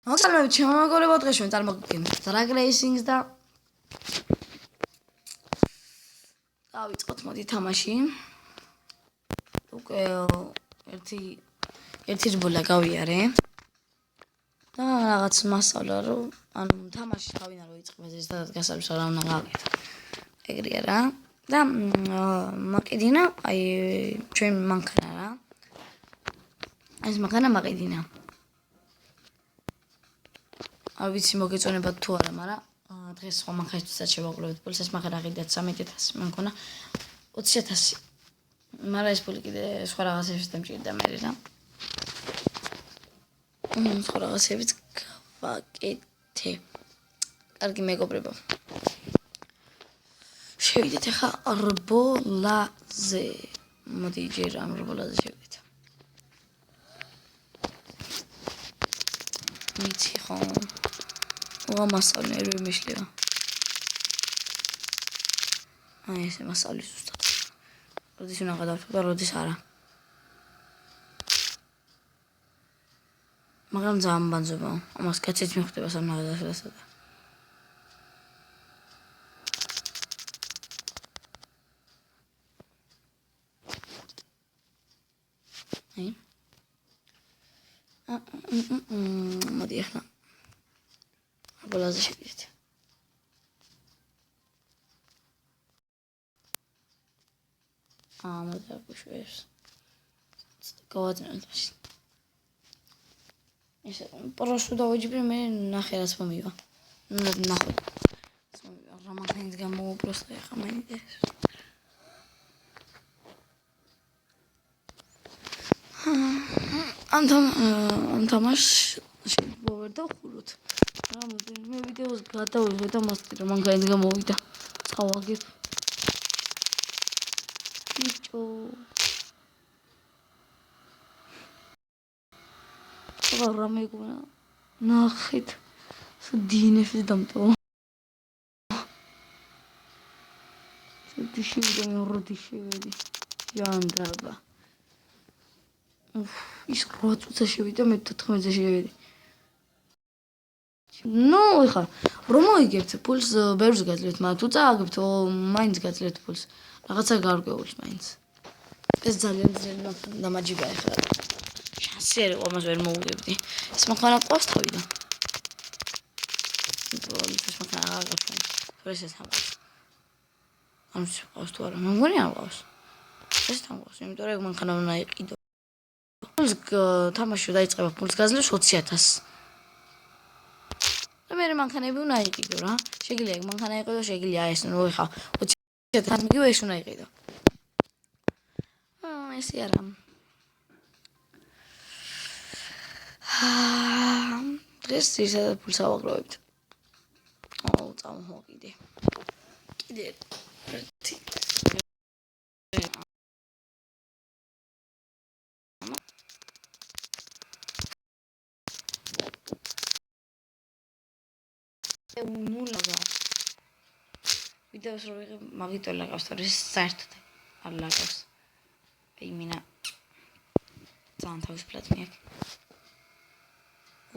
მოგესალმებით ჩემო მეგობრებო, დღეს ჩვენ წარმოგიდგენთ Drag Racing-ს და დავიწყოთ მოდი თამაში. უკვე ერთი რბოლა გავიარე და რაღაც მასწავლა რომ ანუ თამაში თავიდან რო იწყება ზედად გასალის რა უნდა გავაკეთო. ეგრეა რა და მაკიდინა აი ჩვენ მანქანა რა. ეს მანქანა მაკიდინა. არ ვიცი მოგეწონებათ თუ არა, მაგრამ დღეს სხვა მანქანებსაც შევაგროვებთ პულს, ეს მანქანა ყიდეთ 13,000 მანქანა 20,000. მაგრამ ეს პული კიდე სხვა რაღაცებს დამჭირდა მე რა. სხვა რაღაცებიც გავაკეთე. კარგი მეგობრებო. შევიდეთ ახლა რბოლაზე. მოდი ჯერ ამ რბოლაზე შევიდეთ. ვიცი ხო მასწავლე რომ მიშლება. აი ესე მასწავლის ზუსტად. როდის უნდა გადავთვალო და როდის არა. მაგრამ ძალიან ბანძობა. ამას კაციც მიხვდება სამნაგადასა და. აი. მოდი ახლა რბოლაზე შევიდეთ. მოდი აკუშვებს. გავაძნელთ მაშინ. ესე პროსუ დავიჯიბე მე ნახე რაც მომივა. ნახოთ. რა მანქანით გამოვუპროსტა ახლა მაინტერესებს. ამ თამაშს შეიძლება ვერ დავხუროთ. რამოდენიმე მე ვიდეოს გადავიღე და მასწავლე რომ მანქანით გამოვიდა. წავაგებ. ბიჭო. რა მეგონა. ნახეთ. დინებს დამტო. შევიდე როდი შევედი. ჟანდაბა. ის 8 წუთზე შევიდა, მე 14-ზე შევედი. ნუ ეხა რომ მოიგებთ პულს ბევრს გაძლევთ, მაგრამ თუ წააგებთ მაინც გაძლევთ პულს. რაღაცა გარკვეულს მაინც. ეს ძალიან დამაჯიბა ეხლა. შანსი არ იყო, ამას ვერ მოუგებდი. ეს მანქანა ყავს თავიდან. ეს მანქანა არ გაქვს. ეს ამას. ანუ ყავს თუ არა, მე მგონი არ ყავს. ეს თამაშს, იმიტომ რომ მანქანა უნდა იყიდო. პულს თამაში დაიწყება პულს გაძლევს 20,000. და მე მანქანები უნდა იყიდო რა. შეგიძლია ეგ მანქანა იყიდო, შეგიძლია ეს ნუ ეხა 20,000 მიგივე ეს უნდა იყიდო. ესე არა. დღეს ისე პულს ავაგროვებთ. წამოჰო კიდე. კიდე ერთი. ნუ ლაგა. ვიდეოს რო ვიღე მაგიტო ლაგავს, თორე საერთოდ არ ლაგავს. აი მინა ძალიან თავისუფლად მიაქვს.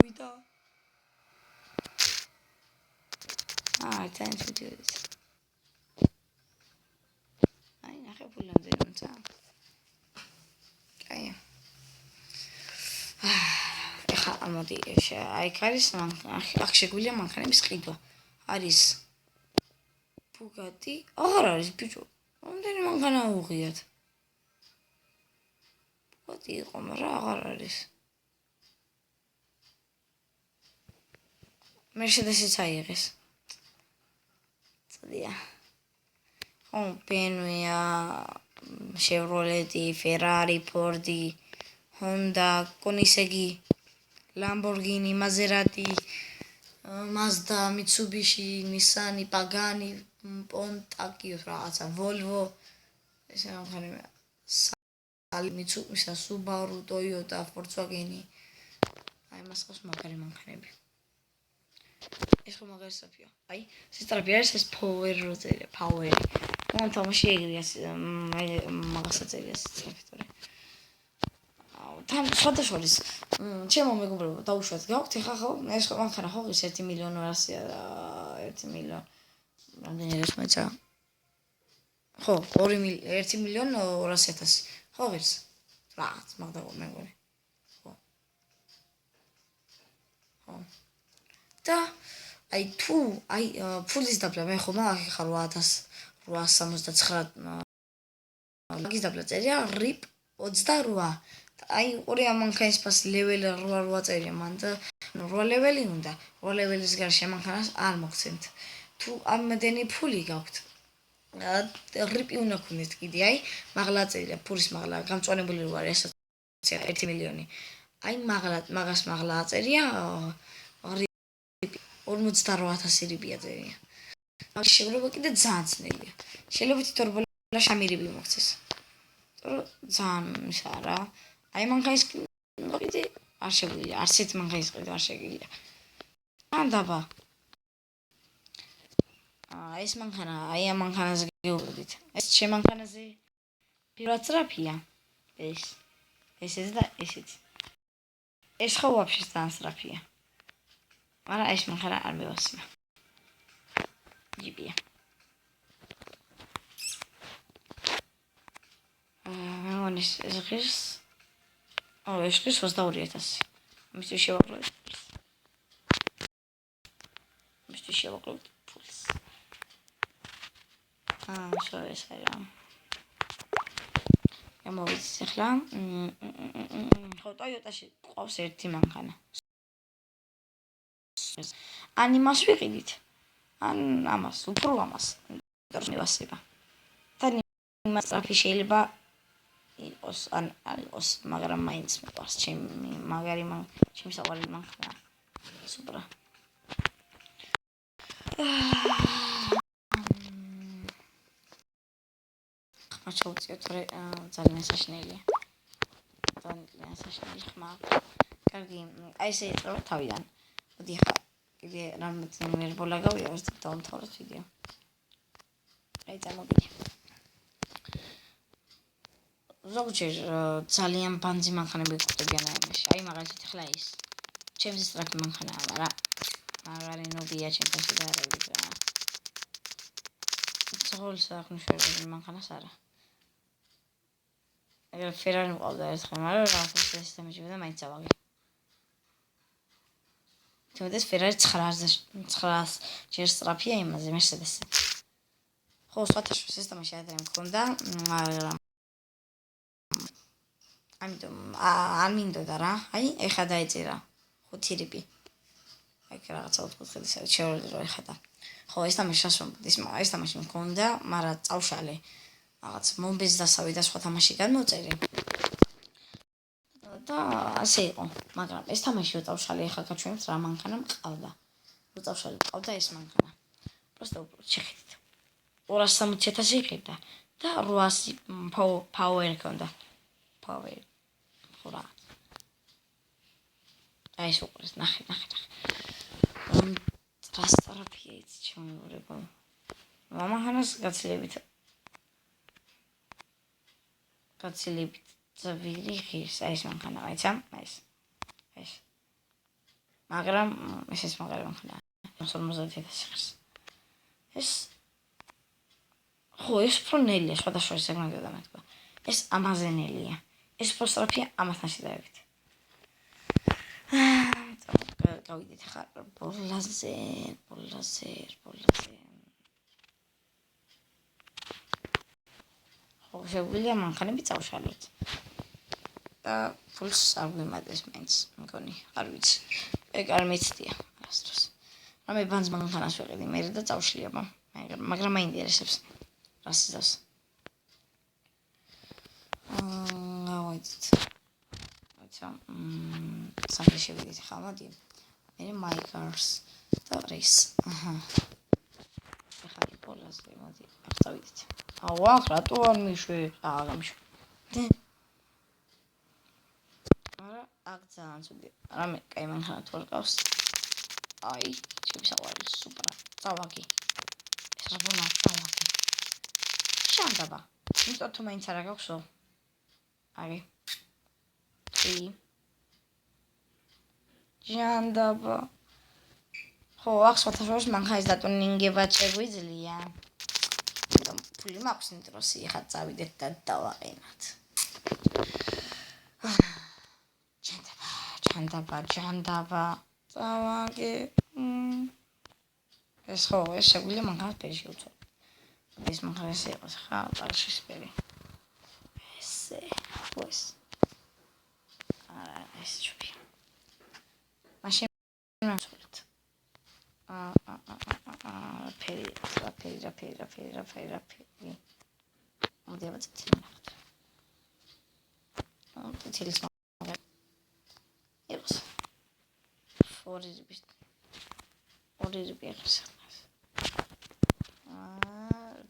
ვიდა. ძალიან შედიოდეს. აი ნახე ფულანზე როცა. აი. ეხა ამოდი აი არის აქ შეგვიძლია მანქანების ყიდვა. არის ბუგატი, აღარ არის ბიჭო. რამდენი მანქანა უღიათ. ბუგატი იყო, მაგრამ აღარ არის. Mercedes-იც აიღეს. წადია. ხო, BMW-ა, Chevrolet-ი, Ferrari, Ford-ი, Honda, Koenigsegg, Lamborghini, Maserati, Mazda, Mitsubishi, Nissan, Pagani, Pontiac, რაღაცა, Volvo, ესე მანქანები. Mitsubishi, Subaru, Toyota, Volkswagen-ი. აი მას ყავს მაგარი მანქანები. ეს ხო მაგარი საფია. აი, სისტრაფი არის ეს power. მან თამაში ეგრეა, მაგასაც ეგრეა სისტრაფი, თორე. თან სხვადასხვის ჩემო მეგობრებო დაუშვათ გაქვთ ეხა ხო ეს მანქანა ხო ის 1 მილიონ 100 მილიონ რამდენი არის მეცა ხო 1 მილიონ 200.000 ხო ღირს რაღაც მაგდა მეგონი ხო ხო და აი თუ აი ფულის დაბლა მე ხომ ახლა 879 მაგის დაბლა წერია RIP 28 აი ორი ამანქანის პას ლეველი 8 წერია მან და 8 ლეველი უნდა 8 ლეველის გარშე ამანქანას არ მოგცემთ თუ ამდენი ფული გაქვთ RIP უნდა გქონდეთ კიდე აი მაღლა წერია ფულის მაღლა გამწვანებული რო არის 1 მილიონი აი მაგას მაღლა წერია 48,000 რიბია წერია მაგ შეიძლება კიდე ძალიან ძნელია შეიძლება თითორბოლა შამირიბი მოგცეს ძალიან ის არა აი მანქანის კიდე არ შეგვიძლია არც ერთ მანქანის კიდე არ შეგვიძლია ან დაბა ეს მანქანა აი ამ მანქანაზე გეუბნებით ეს ჩემ მანქანაზე პირველად სწრაფია ესეც და ესეც ეს ხო ვაფშე ძალიან სწრაფია მაგრამ ეს მანქანა არ მევასება ჯიბია ეს ღირს ეს ღირს 22,000 მისთვის შევაკლოთ ფულს შოეს არა გამოვიცი ახლა ხო ტოიოტაში ყავს ერთი მანქანა ან იმას ვიყიდით ან ამას უფრო ამას მევასება და იმას სწრაფი შეიძლება იყოს ან არ იყოს მაგრამ მაინც მეყვარს ჩემი მაგარი ჩემი საყვარელი მანქანა სუპრა ჩავწიოთ ძალიან საშინელია ძალიან საშინელი ხმა კარგი აი ესე იწყება თავიდან მოდი ახლა კიდე რამდენი ერბოლა გავია ვერც დავამთავროთ ვიდეო აი წამოვიდი ზოგჯერ ძალიან ბანძი მანქანები გვხვდებიან აიმაში აი მაგალითად ახლა ის ჩემს სწრაფი მანქანაა მაგრამ მაგარი ნობია ჩემთან შედარებით რა ძღოლს აღნიშნული მანქანას არა ეგრე ფერარი მყავდა ერთხელ მაგრამ რაღაცა სისტემაში და მაინც ავაგე თუმცა ფერარი 900 ჯერ სწრაფია იმაზე მერსედესი ხო სხვათა სისტემაში ადრე მქონდა მაგრამ ამიტომ არ მინდოდა რა აი ეხა დაეწერა 5 რიბი აი რაღაცა უთხუთხედის შევერდი რომ ეხა ხო ეს თამაში მქონდა მაგრამ წავშალე რაღაც მომბეს დასავი და სხვა თამაში გამოწერე და ასე იყო მაგრამ ეს თამაში რო წავშალე ეხა გაჩვენებთ რა მანქანა მყავდა რო წავშალე მყავდა ეს მანქანა просто შეხედით 260,000 იყიდა და 800 power ჰქონდა power ხურა აი ეს უყურეთ ნახე რასტრაფია იცი ჩემურებო მამახანას გაცილებით ზავირი ღირს აი ეს მანქანა აიცა ეს მაგრამ ეს მაგარი მანქანა 50,000 ღირს ეს ხო ეს ფრონელია სხვადასხვა სეგმენტებიდან მეთქვა ეს ამაზენელია ეს პროსტრაფია ამასთან შედარებით გავიდეთ ხარ ბოლაზე ხო შეგვიძლია მანქანები წავშალოთ და ფულს არ გვიმატებს მაინც მგონი არ ვიცი ეგ არ მეცდია არასდროს რამე ბანძ მანქანას ვიყიდი მე და წავშლიება მაგრამ მაინტერესებს რას იზავს ავიდეთ სამი შევიდეთ ხა მოდი მე my cars და race ახლა ბოლაზე მოდი აქ წავიდეთ ახ რატო არ მიშვი გამიშვი არა აქ ძალიან ცუდი რამე კაი მანქანა თუ არ ყავს აი შევსავალი სუპრა წავაგი ეს რა ბონა წავაგი შანდაბა იმიტომ თუ მაინც არა გაქვსო აი ჯანდაბა ხო ახსოვთ რომ მან ხაის დატუნინგება შეგვიძლია ფული მაქვს ნიტროსი ხა წავიდეთ და დავაყენოთ ჯანდაბა წავაგე ეს ხო ეს შეგვიძლია მან ხას პერიში უცო ეს მან ხას იყოს ხა პარშის პერი ესე ეს ეს ჩუპი მაშინ ნაცვლით ფერი მოდი ავაწეთ ნახოთ თითის მაგა იყოს ორი რიბი ახლა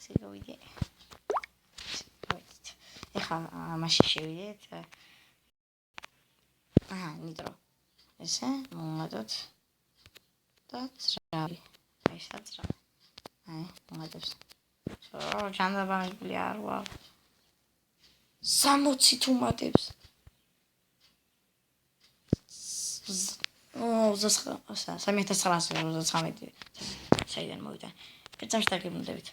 ციგოვიდე ეხლა მაშინ შევიდეთ ნიტრო ესე მომადოთ და ძრავი აი საძრავი აი მომადებს ჯანდაბა მისული არ ვარ 60 თუმატებს სამი 1939 საიდან მოვიდა პეცამში დაგებნდებით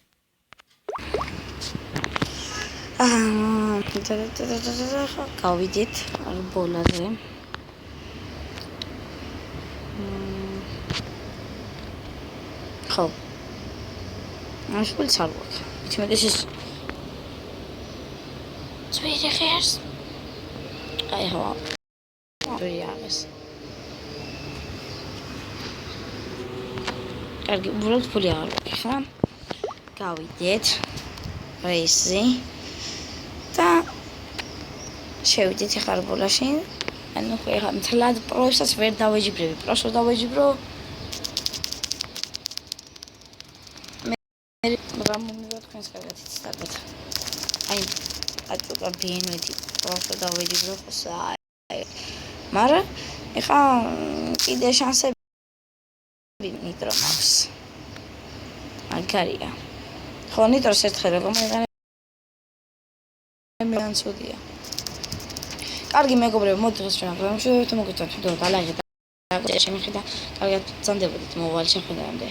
გავიდით ბოლაზე ხო aš pult sarvok içime de siz tweede gers ay ho ja კარგი უბრალოდ ფული აღარ გვაქვს ხა გავიდეთ რეისი და შევიდეთ ახლა რბოლაში ანუ ხა მთლად პროესაც ვერ დავეჯიბრები პროს რო დავეჯიბრო რა მომივა თქვენს კარგად იცდებით აი აწუყა ბინვეთი პროს რო დავეჯიბრო ხოსა მაგრამ ახლა კიდე შანსები ნიტრო მაქვს მაგარია ხო ნიტროს ერთხელ როგორ მოიყენებ ცუდია კარგი მეგობრებო მოდი დღეს ჩვენ პროგრამაში მოგიწევთ ვიდეო და ლაიქი და შემიხედა კარგად ბრძანდებოდით მოვალ შეხვედრამდე